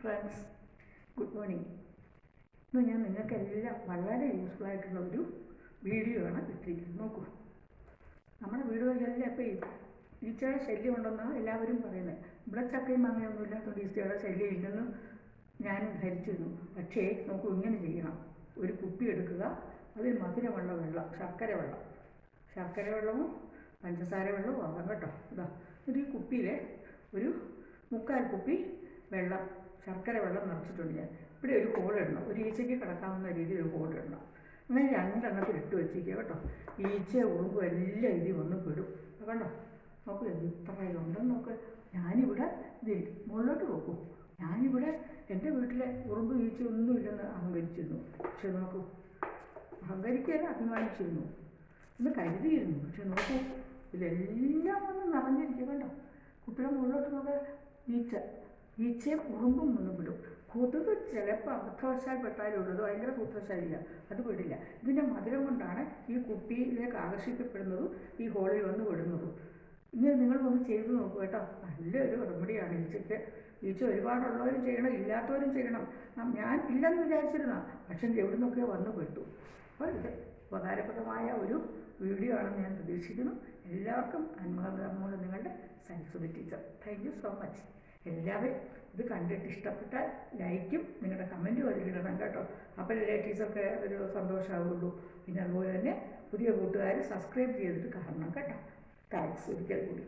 Friends, good morning. ഇന്ന് ഞാൻ നിങ്ങൾക്കെല്ലാം വളരെ യൂസ്ഫുൾ ആയിട്ടുള്ള ഒരു വീഡിയോ ആണ് ഇട്ടിരിക്കുന്നത്. നോക്കൂ, നമ്മുടെ വീടുകളിലെല്ലാം ഇപ്പോൾ ഈച്ചയുടെ ശല്യം ഉണ്ടെന്നാണ് എല്ലാവരും പറയുന്നത്. ഇവിടെ ചക്കയും മാങ്ങയൊന്നും ഇല്ലാത്തതുകൊണ്ട് ഈച്ചയുടെ ശല്യം ഇല്ലെന്ന് ഞാൻ ധരിച്ചിരുന്നു. പക്ഷേ നോക്കൂ, ഇങ്ങനെ ചെയ്യണം. ഒരു കുപ്പി എടുക്കുക, അതിൽ മധുരമുള്ള വെള്ളം, ശർക്കര വെള്ളവും പഞ്ചസാര വെള്ളവും ആകാം കേട്ടോ. ഇതാ ഒരു കുപ്പിയിൽ ഒരു 3/4 കുപ്പി വെള്ളം, ശർക്കര വെള്ളം നിറച്ചിട്ടുണ്ട്. ഞാൻ ഇവിടെ ഒരു ഹോളിടണം, ഒരു ഈച്ചയ്ക്ക് കിടക്കാവുന്ന രീതിയിൽ ഒരു ഹോളിടണം. അങ്ങനെ 2 എണ്ണത്തിൽ ഇട്ട് വെച്ചിരിക്കുക കേട്ടോ. ഈച്ച ഉറുമ്പും എല്ലാം ഇതിൽ വന്ന് പെടും. കണ്ടോ, നോക്കൂ ഇത്രയുണ്ടെന്ന് നോക്ക്. ഞാനിവിടെ ഇതിൽ മുകളിലോട്ട് നോക്കൂ. ഞാനിവിടെ എൻ്റെ വീട്ടിലെ ഉറുമ്പ് ഈച്ച ഒന്നും ഇല്ലെന്ന് അഹങ്കരിച്ചിരുന്നു. പക്ഷെ നോക്കൂ, അഹങ്കരിക്കാതെ അഭിമാനിച്ചിരുന്നു എന്ന് കരുതിയിരുന്നു. പക്ഷെ നോക്കൂ, ഇതെല്ലാം വന്ന് നിറഞ്ഞിരിക്കും. കണ്ടോ, കുട്ടിയുടെ മുകളിലോട്ട് നോക്കുക. ഈച്ചയും ഉറുമ്പും വന്ന് വിടും. കൊതുക് ചിലപ്പോൾ അബദ്ധവശാൽ പെട്ടാലും ഉള്ളത്, ഭയങ്കര ബുദ്ധിവശാലില്ല, അത് വിടില്ല. ഇതിൻ്റെ മധുരം കൊണ്ടാണ് ഈ കുപ്പിയിലേക്ക് ആകർഷിക്കപ്പെടുന്നതും ഈ ഹോളിൽ വന്ന് വിടുന്നതും. ഇങ്ങനെ നിങ്ങൾ ഒന്ന് ചെയ്ത് നോക്കൂ കേട്ടോ. നല്ലൊരു റെമഡിയാണ് ഈച്ചയ്ക്ക്. ഈച്ച ഒരുപാടുള്ളവരും ചെയ്യണം, ഇല്ലാത്തവരും ചെയ്യണം. ഞാൻ ഇല്ലെന്ന് വിചാരിച്ചിരുന്ന, പക്ഷെ എവിടെ നിന്നൊക്കെ വന്ന് പെട്ടു. അപ്പോൾ ഇത് ഉപകാരപ്രദമായ ഒരു വീഡിയോ ആണെന്ന് ഞാൻ പ്രതീക്ഷിക്കുന്നു. എല്ലാവർക്കും അന്മൂലം നിങ്ങളുടെ Saraswati teacher. Thank you so much. എല്ലാവരും ഇത് കണ്ടിട്ട് ഇഷ്ടപ്പെട്ടാൽ ലൈക്കും നിങ്ങളുടെ കമൻറ്റും അതിലിടണം കേട്ടോ. അപ്പോൾ റിലേറ്റീവ്സൊക്കെ ഒരു സന്തോഷമാവുള്ളൂ. പിന്നെ അതുപോലെ തന്നെ പുതിയ കൂട്ടുകാർ സബ്സ്ക്രൈബ് ചെയ്തിട്ട് കാണണം കേട്ടോ. താങ്ക്സ് ഒരിക്കൽ കൂടി.